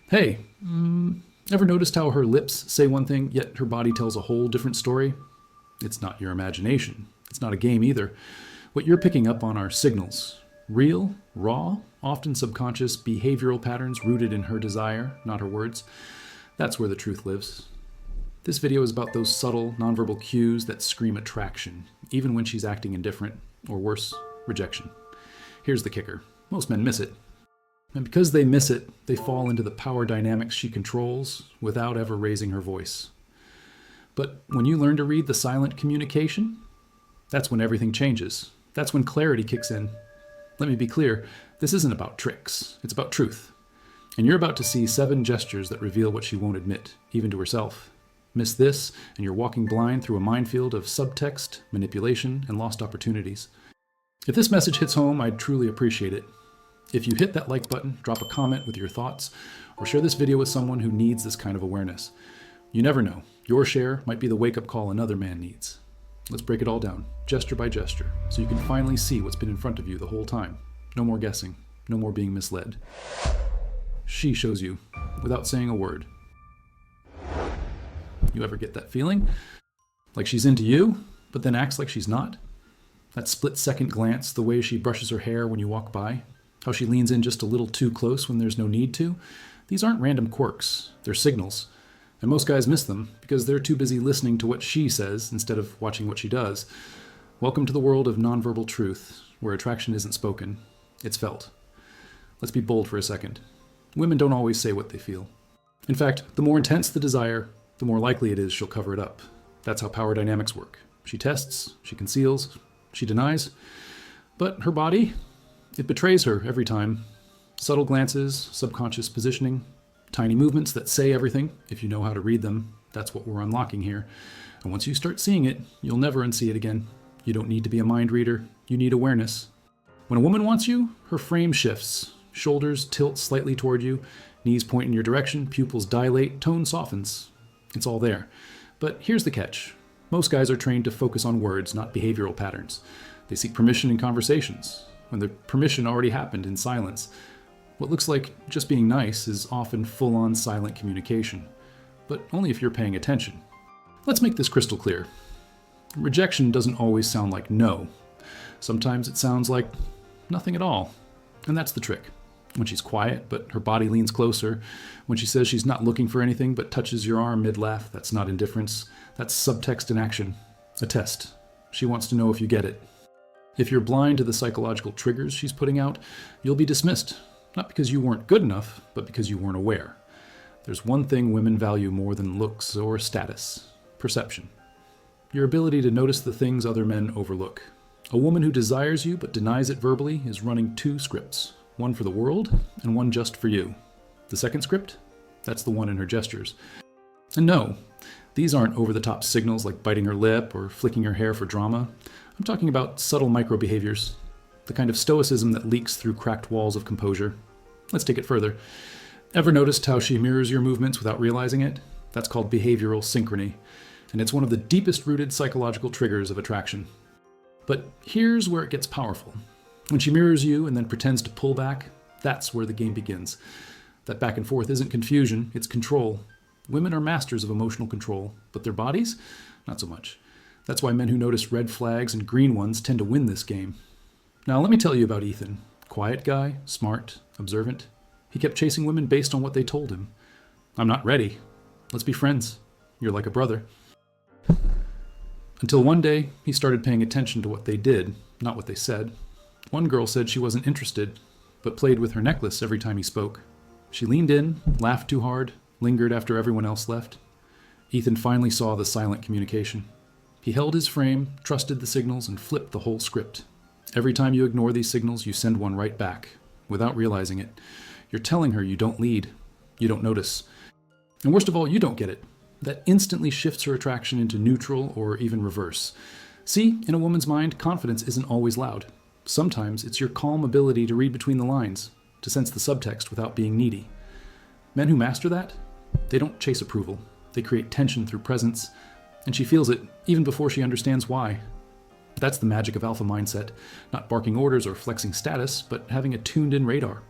Hey, ever noticed how her lips say one thing, yet her body tells a whole different story? It's not your imagination. It's not a game either. What you're picking up on are signals. Real, raw, often subconscious behavioral patterns rooted in her desire, not her words. That's where the truth lives. This video is about those subtle, nonverbal cues that scream attraction, even when she's acting indifferent, or worse, rejection. Here's the kicker. Most men miss it. And because they miss it, they fall into the power dynamics she controls without ever raising her voice. But when you learn to read the silent communication, that's when everything changes. That's when clarity kicks in. Let me be clear, this isn't about tricks. It's about truth. And you're about to see 7 gestures that reveal what she won't admit, even to herself. Miss this, and you're walking blind through a minefield of subtext, manipulation, and lost opportunities. If this message hits home, I'd truly appreciate it. If you hit that like button, drop a comment with your thoughts, or share this video with someone who needs this kind of awareness. You never know. Your share might be the wake-up call another man needs. Let's break it all down, gesture by gesture, so you can finally see what's been in front of you the whole time. No more guessing. No more being misled. She shows you, without saying a word. You ever get that feeling? Like she's into you, but then acts like she's not? That split-second glance, the way she brushes her hair when you walk by? How she leans in just a little too close when there's no need to? These aren't random quirks. They're signals. And most guys miss them because they're too busy listening to what she says instead of watching what she does. Welcome to the world of nonverbal truth, where attraction isn't spoken, it's felt. Let's be bold for a second. Women don't always say what they feel. In fact, the more intense the desire, the more likely it is she'll cover it up. That's how power dynamics work. She tests, she conceals, she denies. But her body, it betrays her every time. Subtle glances, subconscious positioning, tiny movements that say everything. If you know how to read them, that's what we're unlocking here. And once you start seeing it, you'll never unsee it again. You don't need to be a mind reader. You need awareness. When a woman wants you, her frame shifts. Shoulders tilt slightly toward you, knees point in your direction, pupils dilate, tone softens. It's all there. But here's the catch. Most guys are trained to focus on words, not behavioral patterns. They seek permission in conversations, when the permission already happened in silence. What looks like just being nice is often full-on silent communication, but only if you're paying attention. Let's make this crystal clear. Rejection doesn't always sound like no. Sometimes it sounds like nothing at all, and that's the trick. When she's quiet, but her body leans closer. When she says she's not looking for anything, but touches your arm mid-laugh, that's not indifference. That's subtext in action. A test. She wants to know if you get it. If you're blind to the psychological triggers she's putting out, you'll be dismissed. Not because you weren't good enough, but because you weren't aware. There's one thing women value more than looks or status: perception. Your ability to notice the things other men overlook. A woman who desires you but denies it verbally is running 2 scripts. One for the world, and one just for you. The second script? That's the one in her gestures. And no, these aren't over-the-top signals like biting her lip or flicking her hair for drama. I'm talking about subtle micro-behaviors, the kind of stoicism that leaks through cracked walls of composure. Let's take it further. Ever noticed how she mirrors your movements without realizing it? That's called behavioral synchrony, and it's one of the deepest-rooted psychological triggers of attraction. But here's where it gets powerful. When she mirrors you and then pretends to pull back, that's where the game begins. That back and forth isn't confusion, it's control. Women are masters of emotional control, but their bodies? Not so much. That's why men who notice red flags and green ones tend to win this game. Now let me tell you about Ethan. Quiet guy, smart, observant. He kept chasing women based on what they told him. I'm not ready. Let's be friends. You're like a brother. Until one day, he started paying attention to what they did, not what they said. One girl said she wasn't interested, but played with her necklace every time he spoke. She leaned in, laughed too hard, lingered after everyone else left. Ethan finally saw the silent communication. He held his frame, trusted the signals, and flipped the whole script. Every time you ignore these signals, you send one right back, without realizing it. You're telling her you don't lead, you don't notice. And worst of all, you don't get it. That instantly shifts her attraction into neutral or even reverse. See, in a woman's mind, confidence isn't always loud. Sometimes it's your calm ability to read between the lines, to sense the subtext without being needy. Men who master that, they don't chase approval. They create tension through presence, and she feels it even before she understands why. That's the magic of alpha mindset, not barking orders or flexing status, but having a tuned-in radar.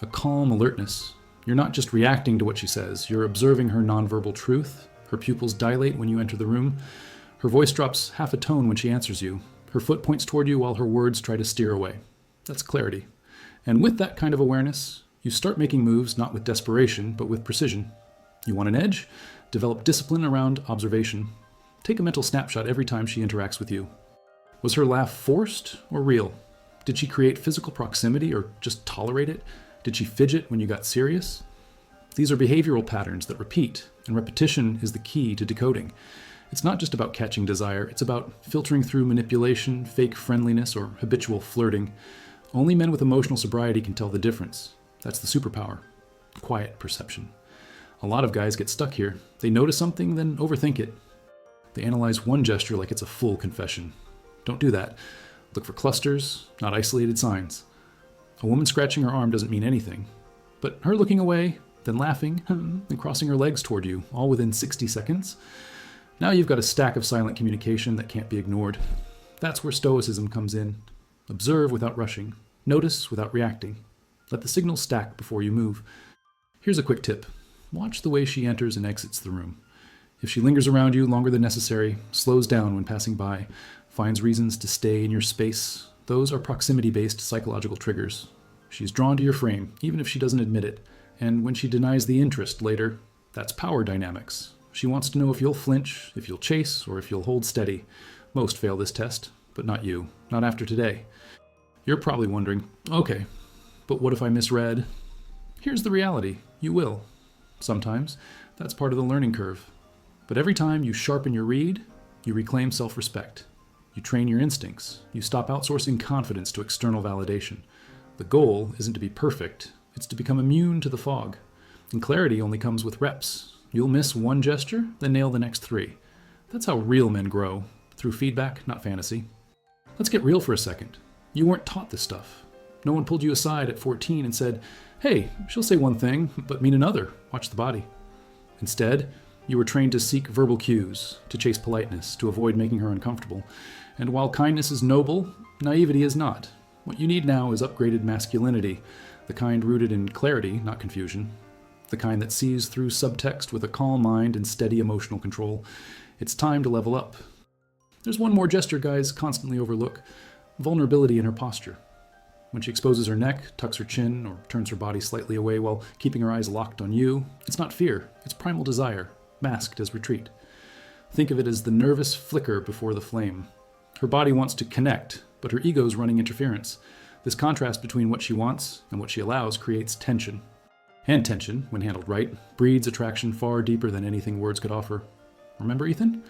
A calm alertness, You're not just reacting to what she says, you're observing her nonverbal truth. Her pupils dilate when you enter the room. Her voice drops half a tone when she answers you. Her foot points toward you while her words try to steer away. That's clarity. And with that kind of awareness, you start making moves not with desperation, but with precision. You want an edge? Develop discipline around observation. Take a mental snapshot every time she interacts with you. Was her laugh forced or real? Did she create physical proximity or just tolerate it? Did she fidget when you got serious? These are behavioral patterns that repeat, and repetition is the key to decoding. It's not just about catching desire, it's about filtering through manipulation, fake friendliness, or habitual flirting. Only men with emotional sobriety can tell the difference. That's the superpower. Quiet perception. A lot of guys get stuck here. They notice something, then overthink it. They analyze one gesture like it's a full confession. Don't do that. Look for clusters, not isolated signs. A woman scratching her arm doesn't mean anything. But her looking away, then laughing, then crossing her legs toward you, all within 60 seconds. Now you've got a stack of silent communication that can't be ignored. That's where stoicism comes in. Observe without rushing. Notice without reacting. Let the signals stack before you move. Here's a quick tip. Watch the way she enters and exits the room. If she lingers around you longer than necessary, slows down when passing by, finds reasons to stay in your space, those are proximity-based psychological triggers. She's drawn to your frame, even if she doesn't admit it. And when she denies the interest later, that's power dynamics. She wants to know if you'll flinch, if you'll chase, or if you'll hold steady. Most fail this test, but not you. Not after today. You're probably wondering, okay, but what if I misread? Here's the reality. You will. Sometimes. That's part of the learning curve. But every time you sharpen your read, you reclaim self-respect. You train your instincts. You stop outsourcing confidence to external validation. The goal isn't to be perfect. It's to become immune to the fog. And clarity only comes with reps. You'll miss one gesture, then nail the next 3. That's how real men grow. Through feedback, not fantasy. Let's get real for a second. You weren't taught this stuff. No one pulled you aside at 14 and said, hey, she'll say one thing, but mean another. Watch the body. Instead, you were trained to seek verbal cues, to chase politeness, to avoid making her uncomfortable. And while kindness is noble, naivety is not. What you need now is upgraded masculinity, the kind rooted in clarity, not confusion. The kind that sees through subtext with a calm mind and steady emotional control. It's time to level up. There's one more gesture guys constantly overlook. Vulnerability in her posture. When she exposes her neck, tucks her chin, or turns her body slightly away while keeping her eyes locked on you, it's not fear, it's primal desire, masked as retreat. Think of it as the nervous flicker before the flame. Her body wants to connect, but her ego's running interference. This contrast between what she wants and what she allows creates tension. And tension, when handled right, breeds attraction far deeper than anything words could offer. Remember Ethan?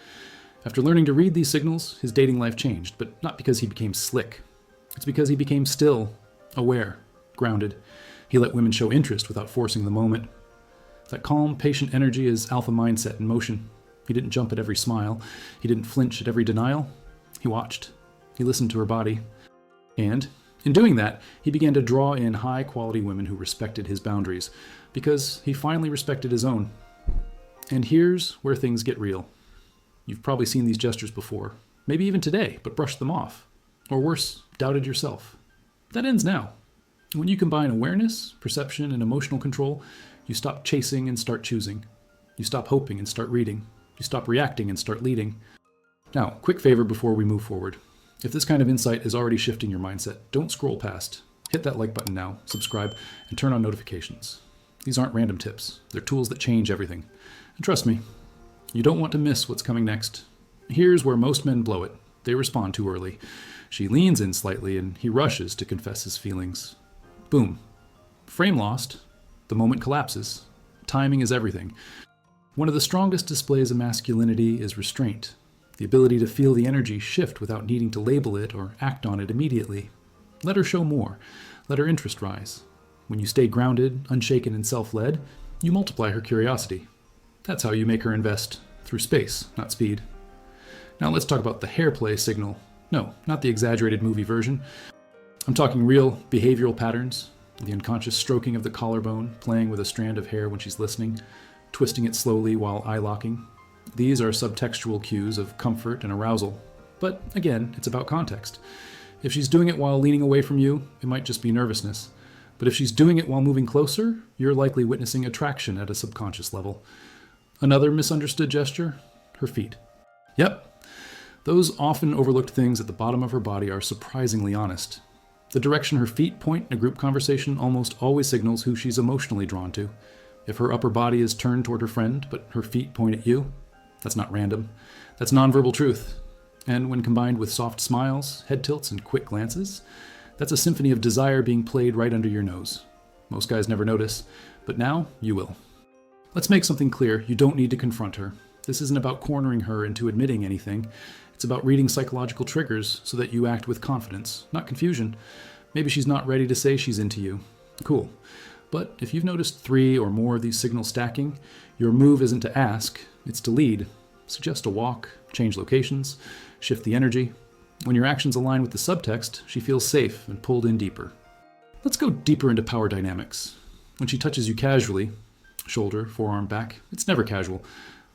After learning to read these signals, his dating life changed, but not because he became slick. It's because he became still, aware, grounded. He let women show interest without forcing the moment. That calm, patient energy is alpha mindset in motion. He didn't jump at every smile. He didn't flinch at every denial. He watched. He listened to her body. And in doing that, he began to draw in high-quality women who respected his boundaries, because he finally respected his own. And here's where things get real. You've probably seen these gestures before, maybe even today, but brushed them off. Or worse, doubted yourself. That ends now. When you combine awareness, perception, and emotional control, you stop chasing and start choosing. You stop hoping and start reading. You stop reacting and start leading. Now, quick favor before we move forward. If this kind of insight is already shifting your mindset, don't scroll past. Hit that like button now, subscribe, and turn on notifications. These aren't random tips. They're tools that change everything. And trust me, you don't want to miss what's coming next. Here's where most men blow it. They respond too early. She leans in slightly, and he rushes to confess his feelings. Boom. Frame lost. The moment collapses. Timing is everything. One of the strongest displays of masculinity is restraint. The ability to feel the energy shift without needing to label it or act on it immediately. Let her show more. Let her interest rise. When you stay grounded, unshaken, and self-led, you multiply her curiosity. That's how you make her invest. Through space, not speed. Now let's talk about the hair play signal. No, not the exaggerated movie version. I'm talking real behavioral patterns. The unconscious stroking of the collarbone, playing with a strand of hair when she's listening, twisting it slowly while eye-locking. These are subtextual cues of comfort and arousal. But again, it's about context. If she's doing it while leaning away from you, it might just be nervousness. But if she's doing it while moving closer, you're likely witnessing attraction at a subconscious level. Another misunderstood gesture, her feet. Yep, those often overlooked things at the bottom of her body are surprisingly honest. The direction her feet point in a group conversation almost always signals who she's emotionally drawn to. If her upper body is turned toward her friend, but her feet point at you, that's not random. That's nonverbal truth. And when combined with soft smiles, head tilts, and quick glances, that's a symphony of desire being played right under your nose. Most guys never notice, but now you will. Let's make something clear. You don't need to confront her. This isn't about cornering her into admitting anything. It's about reading psychological triggers so that you act with confidence, not confusion. Maybe she's not ready to say she's into you. Cool. But if you've noticed 3 or more of these signals stacking, your move isn't to ask, it's to lead. Suggest a walk, change locations, shift the energy. When your actions align with the subtext, she feels safe and pulled in deeper. Let's go deeper into power dynamics. When she touches you casually, shoulder, forearm, back, it's never casual.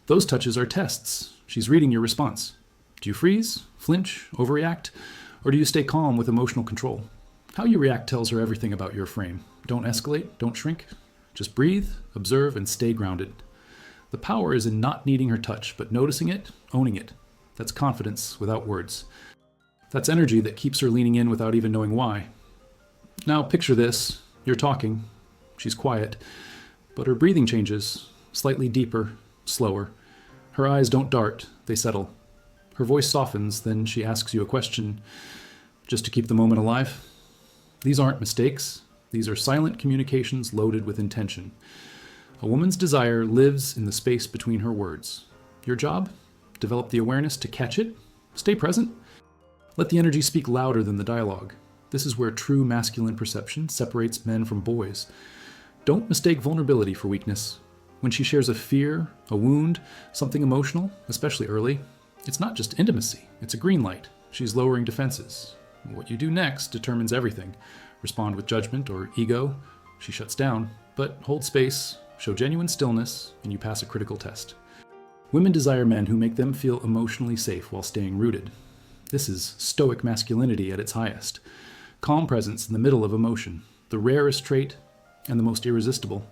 Those touches are tests. She's reading your response. Do you freeze, flinch, overreact, or do you stay calm with emotional control? How you react tells her everything about your frame. Don't escalate, don't shrink. Just breathe, observe, and stay grounded. The power is in not needing her touch, but noticing it, owning it. That's confidence without words. That's energy that keeps her leaning in without even knowing why. Now picture this. You're talking. She's quiet. But her breathing changes, slightly deeper, slower. Her eyes don't dart, they settle. Her voice softens, then she asks you a question, just to keep the moment alive. These aren't mistakes. These are silent communications loaded with intention. A woman's desire lives in the space between her words. Your job? Develop the awareness to catch it. Stay present. Let the energy speak louder than the dialogue. This is where true masculine perception separates men from boys. Don't mistake vulnerability for weakness. When she shares a fear, a wound, something emotional, especially early, it's not just intimacy, it's a green light. She's lowering defenses. What you do next determines everything. Respond with judgment or ego, she shuts down, but hold space, show genuine stillness, and you pass a critical test. Women desire men who make them feel emotionally safe while staying rooted. This is stoic masculinity at its highest. Calm presence in the middle of emotion, the rarest trait and the most irresistible.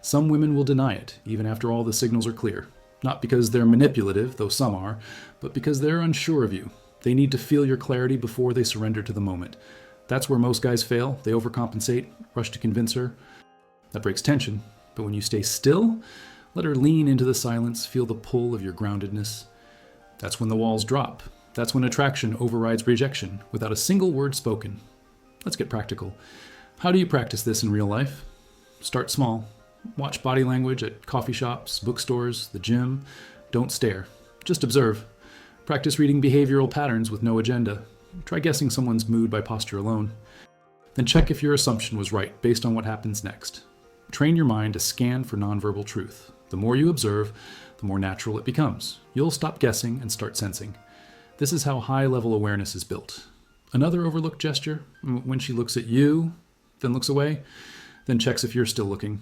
Some women will deny it, even after all the signals are clear. Not because they're manipulative, though some are, but because they're unsure of you. They need to feel your clarity before they surrender to the moment. That's where most guys fail. They overcompensate, rush to convince her. That breaks tension. But when you stay still, let her lean into the silence, feel the pull of your groundedness. That's when the walls drop. That's when attraction overrides rejection, without a single word spoken. Let's get practical. How do you practice this in real life? Start small. Watch body language at coffee shops, bookstores, the gym. Don't stare. Just observe. Practice reading behavioral patterns with no agenda. Try guessing someone's mood by posture alone. Then check if your assumption was right based on what happens next. Train your mind to scan for nonverbal truth. The more you observe, the more natural it becomes. You'll stop guessing and start sensing. This is how high-level awareness is built. Another overlooked gesture, when she looks at you, then looks away, then checks if you're still looking.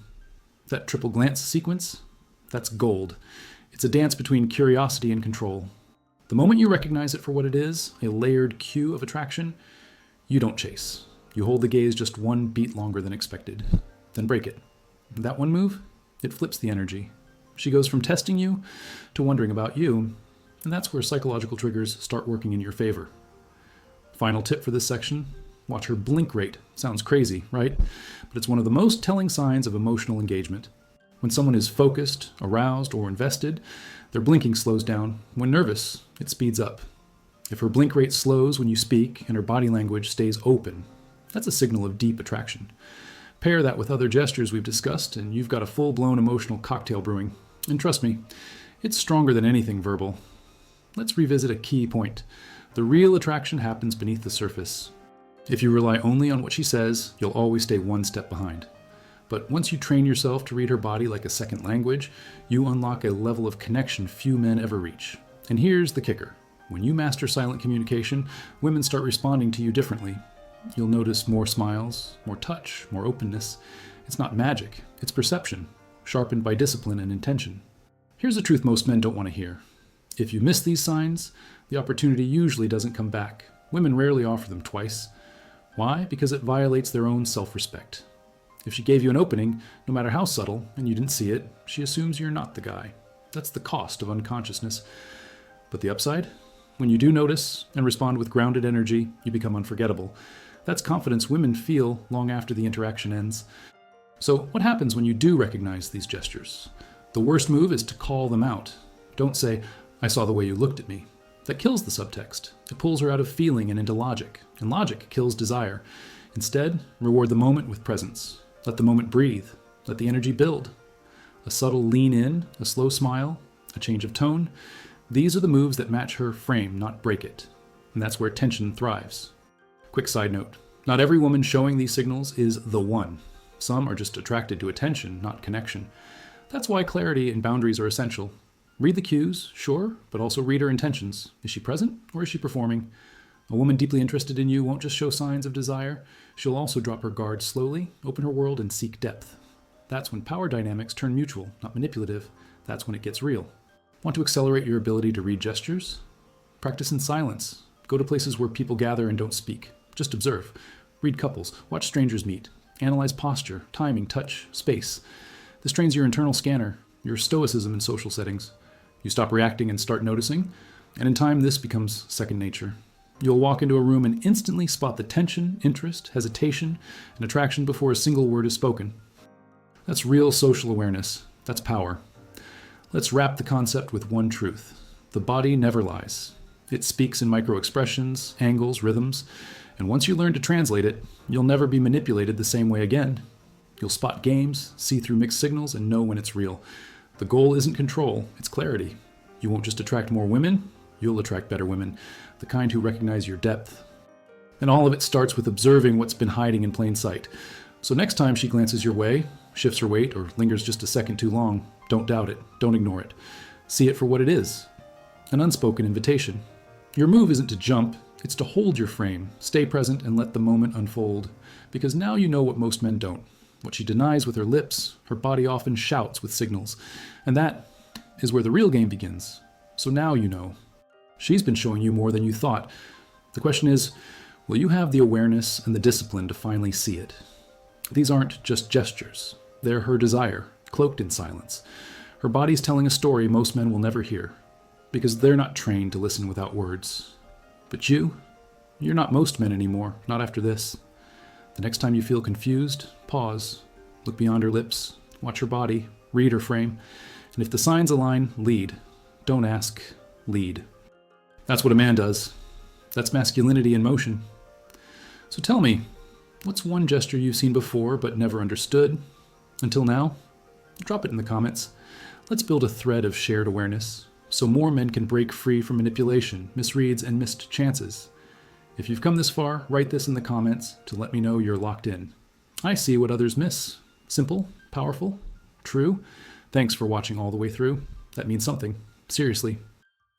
That triple glance sequence, that's gold. It's a dance between curiosity and control. The moment you recognize it for what it is, a layered cue of attraction, you don't chase. You hold the gaze just one beat longer than expected, then break it. That one move, it flips the energy. She goes from testing you to wondering about you, and that's where psychological triggers start working in your favor. Final tip for this section, watch her blink rate. Sounds crazy, right? But it's one of the most telling signs of emotional engagement. When someone is focused, aroused, or invested, their blinking slows down. When nervous, it speeds up. If her blink rate slows when you speak and her body language stays open, that's a signal of deep attraction. Pair that with other gestures we've discussed, and you've got a full-blown emotional cocktail brewing. And trust me, it's stronger than anything verbal. Let's revisit a key point. The real attraction happens beneath the surface. If you rely only on what she says, you'll always stay one step behind. But once you train yourself to read her body like a second language, you unlock a level of connection few men ever reach. And here's the kicker. When you master silent communication, women start responding to you differently. You'll notice more smiles, more touch, more openness. It's not magic, it's perception, sharpened by discipline and intention. Here's a truth most men don't want to hear. If you miss these signs, the opportunity usually doesn't come back. Women rarely offer them twice. Why? Because it violates their own self-respect. If she gave you an opening, no matter how subtle, and you didn't see it, she assumes you're not the guy. That's the cost of unconsciousness. But the upside? When you do notice and respond with grounded energy, you become unforgettable. That's confidence women feel long after the interaction ends. So what happens when you do recognize these gestures? The worst move is to call them out. Don't say, "I saw the way you looked at me." That kills the subtext. It pulls her out of feeling and into logic. And logic kills desire. Instead, reward the moment with presence. Let the moment breathe. Let the energy build. A subtle lean in, a slow smile, a change of tone. These are the moves that match her frame, not break it. And that's where tension thrives. Quick side note. Not every woman showing these signals is the one. Some are just attracted to attention, not connection. That's why clarity and boundaries are essential. Read the cues, sure, but also read her intentions. Is she present or is she performing? A woman deeply interested in you won't just show signs of desire. She'll also drop her guard slowly, open her world, and seek depth. That's when power dynamics turn mutual, not manipulative. That's when it gets real. Want to accelerate your ability to read gestures? Practice in silence. Go to places where people gather and don't speak. Just observe. Read couples. Watch strangers meet. Analyze posture, timing, touch, space. This trains your internal scanner, your stoicism in social settings. You stop reacting and start noticing, and in time this becomes second nature. You'll walk into a room and instantly spot the tension, interest, hesitation, and attraction before a single word is spoken. That's real social awareness. That's power. Let's wrap the concept with one truth. The body never lies. It speaks in micro-expressions, angles, rhythms, and once you learn to translate it, you'll never be manipulated the same way again. You'll spot games, see through mixed signals, and know when it's real. The goal isn't control, it's clarity. You won't just attract more women, you'll attract better women, the kind who recognize your depth. And all of it starts with observing what's been hiding in plain sight. So next time she glances your way, shifts her weight, or lingers just a second too long, don't doubt it, don't ignore it. See it for what it is, an unspoken invitation. Your move isn't to jump, it's to hold your frame, stay present, and let the moment unfold. Because now you know what most men don't. What she denies with her lips, her body often shouts with signals. And that is where the real game begins. So now you know. She's been showing you more than you thought. The question is, will you have the awareness and the discipline to finally see it? These aren't just gestures. They're her desire, cloaked in silence. Her body's telling a story most men will never hear, because they're not trained to listen without words. But you're not most men anymore, not after this. The next time you feel confused, pause, look beyond her lips, watch her body, read her frame, and if the signs align, lead. Don't ask, lead. That's what a man does. That's masculinity in motion. So tell me, what's one gesture you've seen before but never understood? Until now? Drop it in the comments. Let's build a thread of shared awareness, so more men can break free from manipulation, misreads, and missed chances. If you've come this far, write this in the comments to let me know you're locked in. I see what others miss. Simple, powerful, true. Thanks for watching all the way through. That means something. Seriously.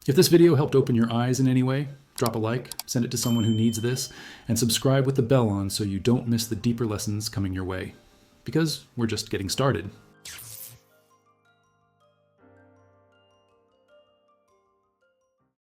If this video helped open your eyes in any way, drop a like, send it to someone who needs this, and subscribe with the bell on so you don't miss the deeper lessons coming your way. Because we're just getting started.